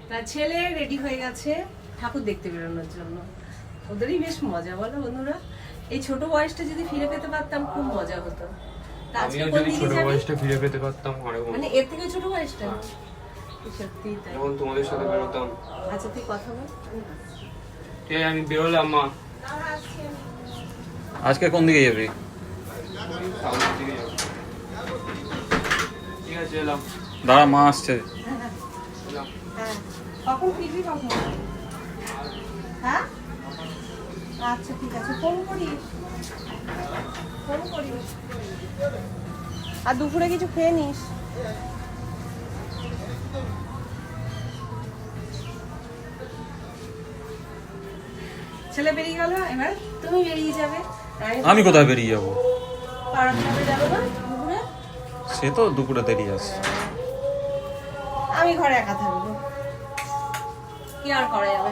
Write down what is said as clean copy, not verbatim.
তা ছেলে রেডি হয়ে গেছে ঠাকুর দেখতে বেরোনোর জন্য। ওদেরই বেশ মজা, বলো বন্ধুরা? এই ছোট বয়সটা যদি ফিরে পেতে পারতাম খুব মজা হতো। তা আজকে কোন দিকে ছোট যাবি? বয়সটা ফিরে পেতে পারতাম অনেক মানে এর থেকে ছোট বয়সটা? সত্যি তাই। যখন তোমাদের সাথে বেরোতাম। আচ্ছা তুই কথা বল। ঠিক আছে, আমি বেরোলাম মা। আজকে কোন দিকে যাবি? টাউনের দিকে যাবো। ঠিক আছে, এলাম। দাঁড়া, মা আসছে। এলাম। হ্যাঁ, কখন ফিরবি কখন? হ্যাঁ আচ্ছা ঠিক আছে, ফোন করিস, ফোন করিস। আর দুপুরে কিছু খেয়ে নিস। ছেলে বেরিয়ে গেল, এবার তুমি বেরিয়ে যাবে। আমি কোথায় বেরিয়ে যাবো? পাড়া ক্লাবে যাবো না দুপুরে? সে তো দুপুরে দেরি আসছে। আমি ঘরে একা থাকবো, কি আর করা যাবে।